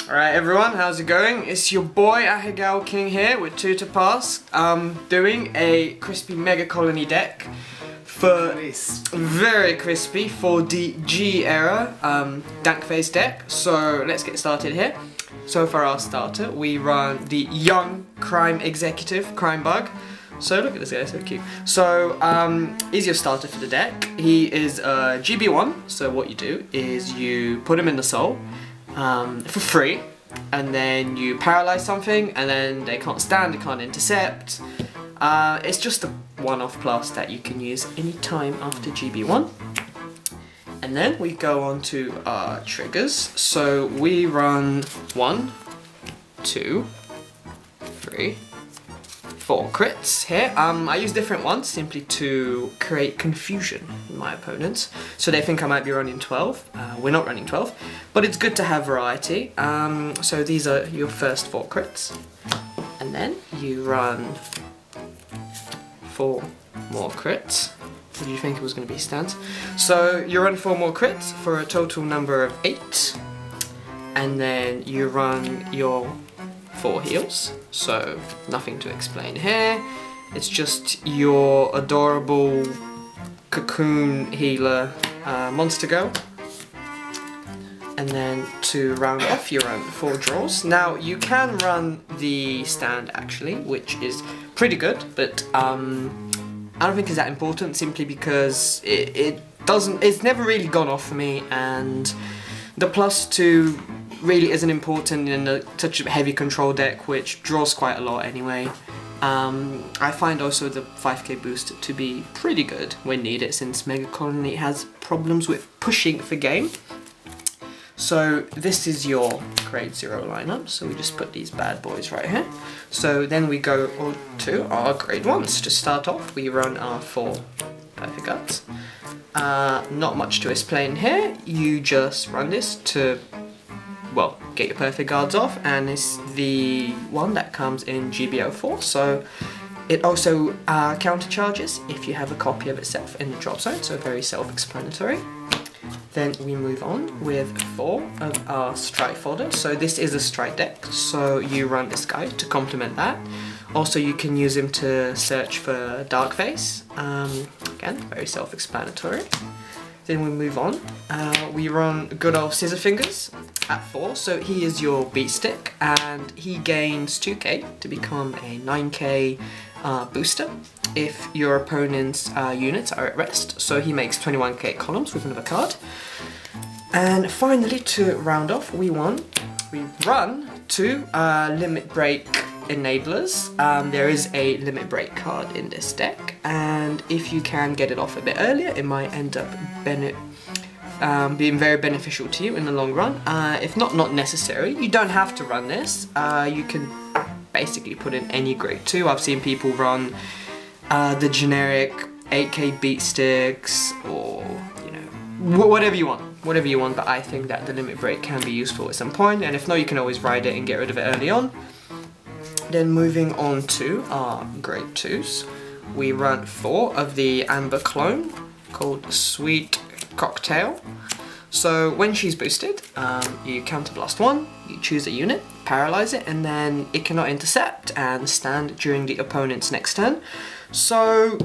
Alright everyone, how's it going? It's your boy AhegaoKing here with 2 to pass. Doing a crispy Megacolony deck for very crispy for the G era Darkface deck. So let's get started here. So for our starter, we run the young crime executive, Crime Bug. So look at this guy, so cute. So easier starter for the deck. He is GB1. So what you do is you put him in the soul for free, and then you paralyze something, and then they can't stand, they can't intercept. It's just a one-off plus that you can use anytime after GB1. And then we go on to our triggers. So we run 1, 2, 3, 4 crits here. I use different ones simply to create confusion in my opponents, so they think I might be running 12. We're not running 12, but it's good to have variety. So these are your first 4 crits, and then you run 4 more crits. What do you think it was going to be, Stans? So you run 4 more crits for a total number of 8, and then you run your 4 heals, so nothing to explain here. It's just your adorable cocoon healer monster girl. And then to round off, you run 4 draws. Now you can run the stand actually, which is pretty good, but I don't think it's that important simply because it's never really gone off for me, and the +2 really isn't important in such a heavy control deck, which draws quite a lot anyway. I find also the 5k boost to be pretty good when needed, since Megacolony has problems with pushing for game. So this is your grade 0 lineup, so we just put these bad boys right here. So then we go on to our grade 1s. To start off, we run our 4 perfect guards. Not much to explain here, you just run this to, well, get your perfect guards off, and it's the one that comes in GBO4, so it also countercharges if you have a copy of itself in the drop zone, so very self-explanatory. Then we move on with 4 of our strike folder. So this is a strike deck, so you run this guy to complement that. Also you can use him to search for Darkface, again very self-explanatory. Then we move on, we run good old Scissor Fingers at 4, so he is your beat stick, and he gains 2k to become a 9k booster if your opponent's units are at rest, so he makes 21k columns with another card. And finally, to round off, we run 2 Limit Break enablers. There is a Limit Break card in this deck, and if you can get it off a bit earlier, it might end up being very beneficial to you in the long run. If not, not necessary. You don't have to run this. You can basically put in any grade 2. I've seen people run the generic 8k beat sticks, or you know, whatever you want, but I think that the Limit Break can be useful at some point, and if not, you can always ride it and get rid of it early on. Then moving on to our grade 2s, we run 4 of the Amber clone called Sweet Cocktail. So when she's boosted, you counterblast 1, you choose a unit, paralyze it, and then it cannot intercept and stand during the opponent's next turn. So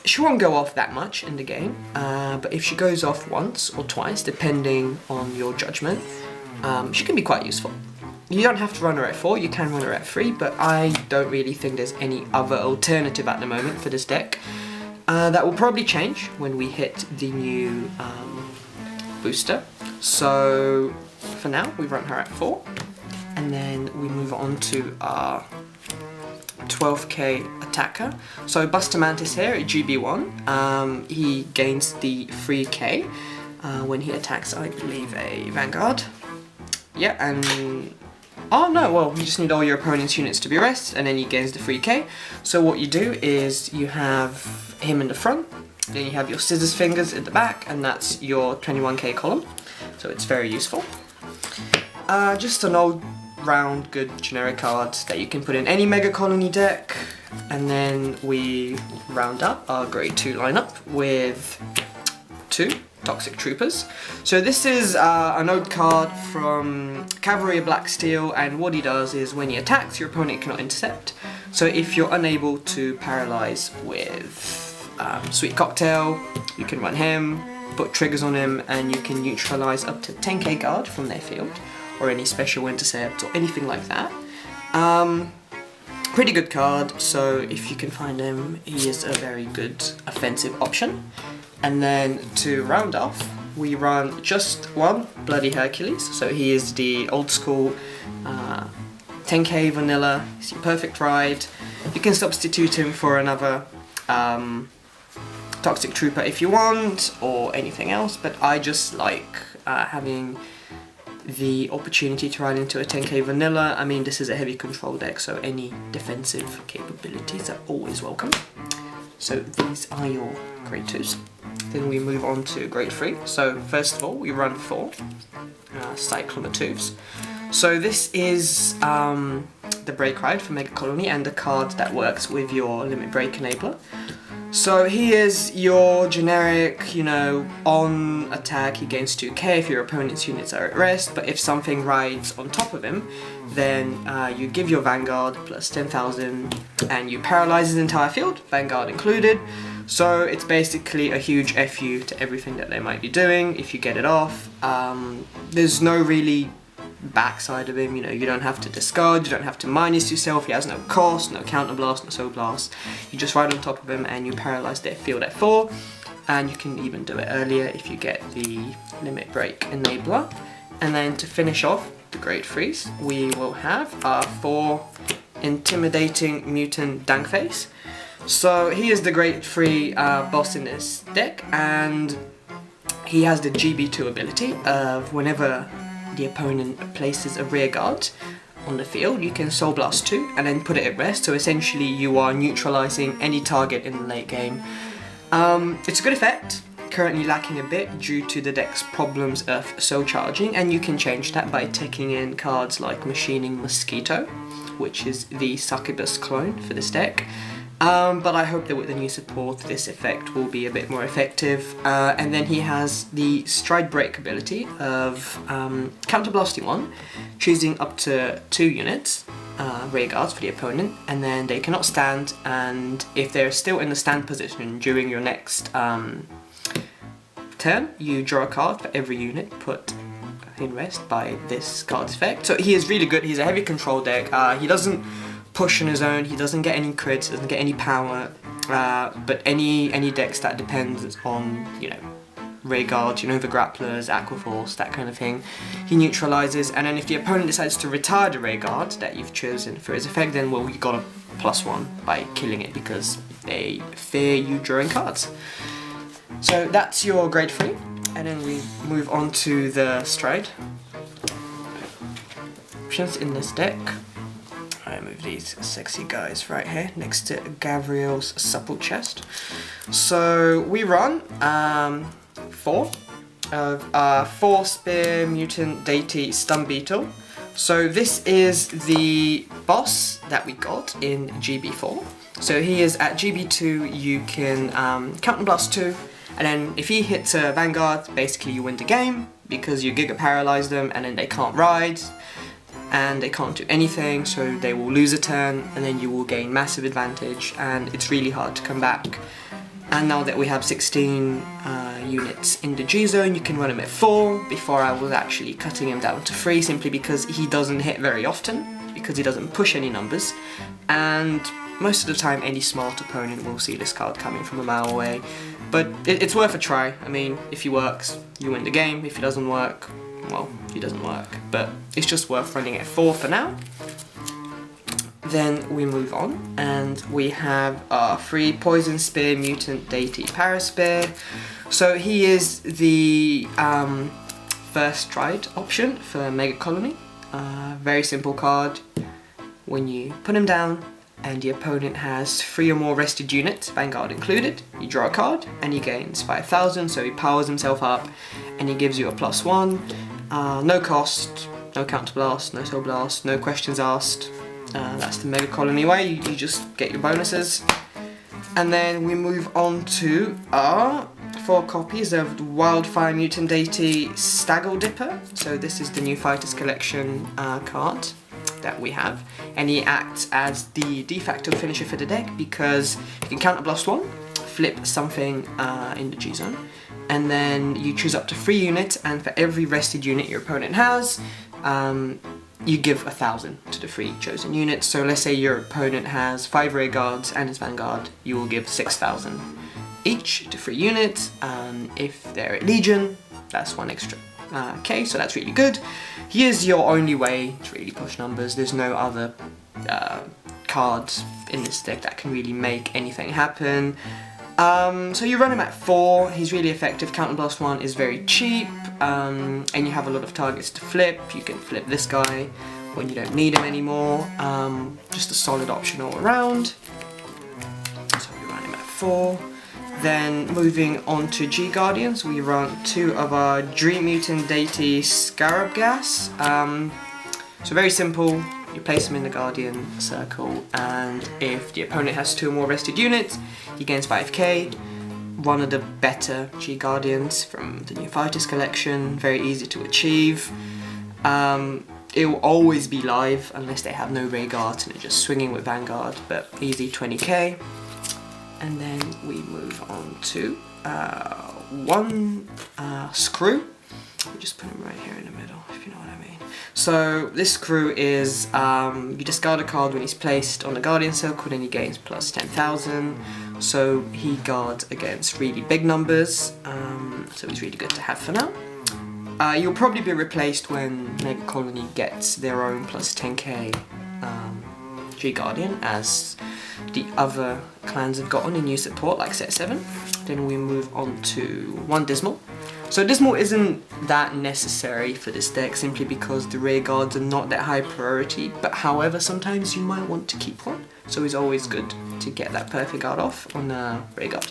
she won't go off that much in the game, but if she goes off once or twice, depending on your judgment, she can be quite useful. You don't have to run her at 4, you can run her at 3, but I don't really think there's any other alternative at the moment for this deck. That will probably change when we hit the new booster. So for now, we run her at 4, and then we move on to our 12k attacker. So Buster Mantis here at GB1, he gains the 3k when he attacks, I believe, a Vanguard. Yeah, and oh no, well, you just need all your opponent's units to be rest, and then he gains the 3k. So what you do is you have him in the front, then you have your Scissors Fingers at the back, and that's your 21k column. So it's very useful. Just an old round good generic card that you can put in any Megacolony deck. And then we round up our grade 2 lineup with 2 Toxic Troopers. So this is an old card from Cavalry of Black Steel, and what he does is when he attacks, your opponent cannot intercept. So if you're unable to paralyze with Sweet Cocktail, you can run him, put triggers on him, and you can neutralize up to 10k guard from their field, or any special intercept or anything like that. Pretty good card, so if you can find him, he is a very good offensive option. And then to round off, we run just one Bloody Hercules. So he is the old school 10k vanilla, he's your perfect ride. You can substitute him for another Toxic Trooper if you want, or anything else, but I just like having the opportunity to ride into a 10k vanilla. I mean, this is a heavy control deck, so any defensive capabilities are always welcome. So these are your grade 2s. Then we move on to grade 3. So first of all, we run 4 Cyclone 2s. So this is the break ride for Megacolony, and the card that works with your limit break enabler. So he is your generic, you know, on attack, he gains 2k if your opponent's units are at rest, but if something rides on top of him, then you give your Vanguard plus 10,000 and you paralyze his entire field, Vanguard included. So it's basically a huge FU to everything that they might be doing if you get it off. There's no really backside of him, you know, you don't have to discard, you don't have to minus yourself, he has no cost, no counterblast, no soul blast. You just ride on top of him and you paralyze their field at 4, and you can even do it earlier if you get the limit break enabler. And then to finish off the grade 3s, we will have our 4 Intimidating Mutant Darkface. So he is the grade 3 boss in this deck, and he has the GB2 ability of whenever the opponent places a rear guard on the field, you can Soul Blast 2 and then put it at rest, so essentially you are neutralizing any target in the late game. It's a good effect, currently lacking a bit due to the deck's problems of soul charging, and you can change that by taking in cards like Machining Mosquito, which is the succubus clone for this deck. But I hope that with the new support this effect will be a bit more effective. And then he has the Stride Break ability of counterblasting 1, choosing up to 2 units, rear guards for the opponent, and then they cannot stand, and if they're still in the stand position during your next turn, you draw a card for every unit put in rest by this card's effect. So he is really good, he's a heavy control deck, he doesn't push on his own, he doesn't get any crits, doesn't get any power, but any decks that depends on, you know, rear guard, you know, the grapplers, aqua force, that kind of thing, he neutralizes. And then if the opponent decides to retire the rear guard that you've chosen for his effect, then well, you got a +1 by killing it because they fear you drawing cards. So that's your grade 3, and then we move on to the Stride options in this deck. I move these sexy guys right here next to Gabriel's supple chest. So we run 4 of 4 Spear Mutant Deity Stun Beetle. So this is the boss that we got in GB4. So he is at GB2, you can counterblast 2, and then if he hits a Vanguard, basically you win the game because you Giga Paralyze them and then they can't ride. And they can't do anything, so they will lose a turn, and then you will gain massive advantage, and it's really hard to come back. And now that we have 16 units in the G zone, you can run him at 4. Before I was actually cutting him down to 3, simply because he doesn't hit very often, because he doesn't push any numbers, and most of the time any smart opponent will see this card coming from a mile away. But it's worth a try. I mean, if he works, you win the game. If he doesn't work, well, he doesn't work, but it's just worth running at 4 for now. Then we move on, and we have our 3 Poison Spear Mutant Deity Paraspear. So he is the first Stride option for Megacolony. Very simple card. When you put him down and the opponent has 3 or more rested units, Vanguard included, you draw a card and he gains 5,000, so he powers himself up and he gives you a +1. No cost, no counterblast, no soul blast, no questions asked. That's the Megacolony way, you just get your bonuses. And then we move on to our 4 copies of Wildfire Mutant Deity Staggle Dipper. So this is the new Fighters Collection card that we have, and he acts as the de facto finisher for the deck because you can counter blast 1, flip something in the G zone, and then you choose up to 3 units, and for every rested unit your opponent has, you give 1,000 to the 3 chosen units. So let's say your opponent has 5 rear guards and his Vanguard, you will give 6,000 each to 3 units. If they're at Legion, that's 1 extra. Okay, so that's really good. He is your only way to really push numbers. There's no other cards in this deck that can really make anything happen. So you run him at 4, he's really effective. Counter Blast 1 is very cheap, and you have a lot of targets to flip. You can flip this guy when you don't need him anymore. Just a solid option all around. So we run him at 4. Then moving on to G Guardians, we run 2 of our Dream Mutant Deity Scarab Gas. So very simple. You place him in the Guardian circle, and if the opponent has 2 or more rested units, he gains 5k. One of the better G Guardians from the new Fighters collection, very easy to achieve. It will always be live unless they have no rear guards and they're just swinging with Vanguard, but easy 20k. And then we move on to 1 Screw. We'll just put him right here in the middle, if you know what I mean. So this Screw is, you discard a card when he's placed on the Guardian Circle, then he gains plus 10,000. So he guards against really big numbers, so he's really good to have for now. You'll probably be replaced when Megacolony gets their own plus 10k G Guardian, as the other clans have gotten in new support, like set 7. Then we move on to 1 Dismal. So Dismal isn't that necessary for this deck simply because the rear guards are not that high priority, but however sometimes you might want to keep one, so it's always good to get that perfect guard off on the rear guard.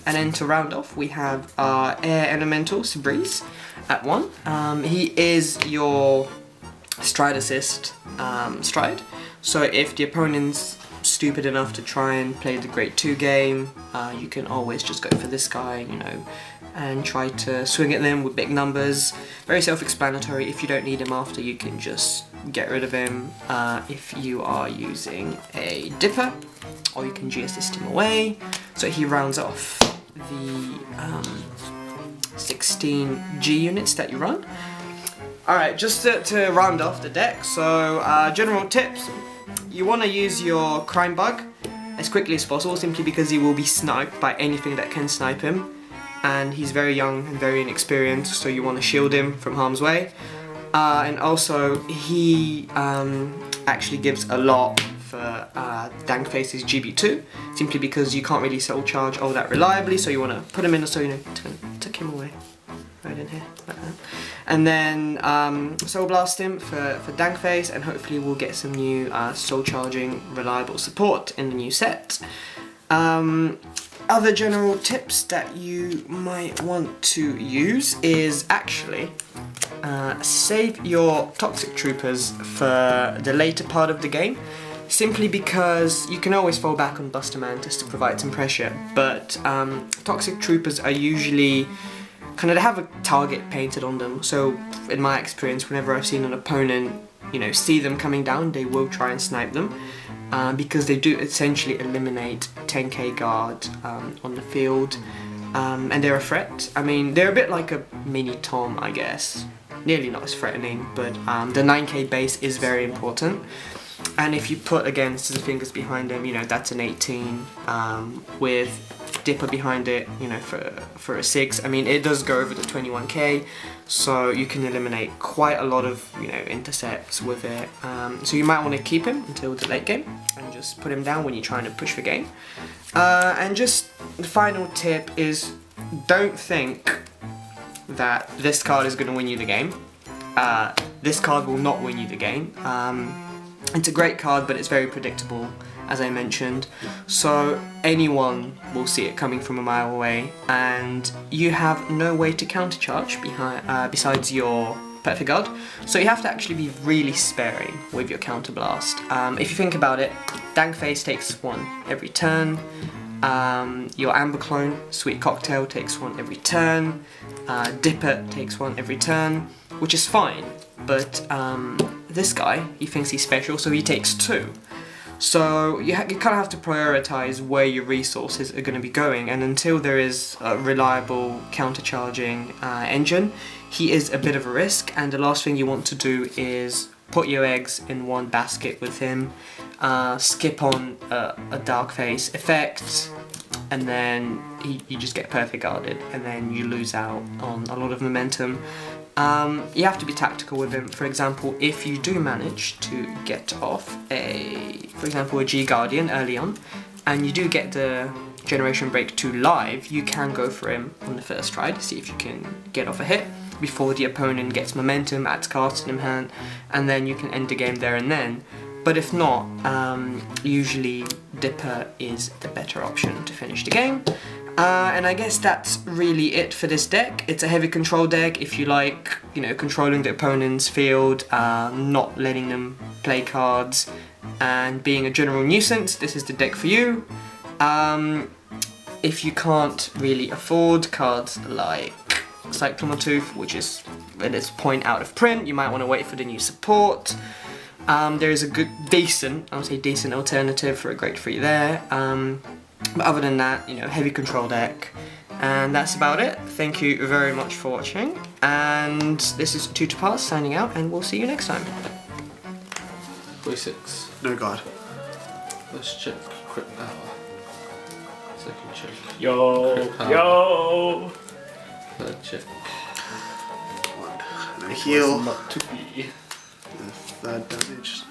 And then to round off we have our Air Elemental Breeze at 1. He is your stride assist stride, so if the opponent's stupid enough to try and play the Grade 2 game, you can always just go for this guy, you know, and try to swing at them with big numbers. Very self-explanatory. If you don't need him after, you can just get rid of him if you are using a Dipper, or you can G-assist him away. So he rounds off the 16 G units that you run. Alright, just to round off the deck, so general tips. You want to use your Crime Bug as quickly as possible, simply because he will be sniped by anything that can snipe him, and he's very young and very inexperienced, so you want to shield him from harm's way. And also he actually gives a lot for Darkface's GB2, simply because you can't really soul charge all that reliably, so you want to put him in a, so you know, tuck him away right in here like that. And then Soul Blast him for Darkface, and hopefully we'll get some new soul charging reliable support in the new set. Other general tips that you might want to use is actually save your Toxic Troopers for the later part of the game, simply because you can always fall back on Buster Mantis to provide some pressure, but Toxic Troopers are usually kind of, they have a target painted on them, so in my experience, whenever I've seen an opponent, you know, see them coming down, they will try and snipe them, because they do essentially eliminate 10k guard on the field, and they're a threat. I mean, they're a bit like a mini Tom, I guess. Nearly not as threatening, but the 9k base is very important. And if you put, again, Scissor Fingers behind them, you know, that's an 18 with Dipper behind it, you know, for a 6. I mean, it does go over the 21k, so you can eliminate quite a lot of, you know, intercepts with it. So you might want to keep him until the late game and just put him down when you're trying to push the game. And just the final tip is, don't think that this card is going to win you the game. This card will not win you the game. It's a great card, but it's very predictable, as I mentioned, so anyone will see it coming from a mile away, and you have no way to countercharge besides your Perfect Guard, so you have to actually be really sparing with your counterblast. If you think about it, Darkface takes 1 every turn, Your Amber Clone, Sweet Cocktail, takes 1 every turn. Dipper takes 1 every turn, which is fine. But this guy, he thinks he's special, so he takes 2. So you kind of have to prioritize where your resources are going to be going, and until there is a reliable countercharging engine, he is a bit of a risk. And the last thing you want to do is put your eggs in one basket with him, skip on a Darkface effect, and then you just get perfect guarded, and then you lose out on a lot of momentum. You have to be tactical with him. For example, if you do manage to get off for example, a G Guardian early on, and you do get the Generation Break 2 live, you can go for him on the first try to see if you can get off a hit before the opponent gets momentum, adds cards to him hand, and then you can end the game there and then. But if not, usually Dipper is the better option to finish the game. And I guess that's really it for this deck. It's a heavy control deck if you like, controlling the opponent's field, not letting them play cards, and being a general nuisance. This is the deck for you. If you can't really afford cards like Cyclomatooth, which is at this point out of print, you might want to wait for the new support. There is a decent alternative for a grade 3 there. But other than that, heavy control deck. And that's about it. Thank you very much for watching. And this is 2 to Pass signing out, and we'll see you next time. 46. No god. First check, crit power. Second check. Yo, Crit power. yo. Third check. 1. And a heal. Not to be. And 3rd damage.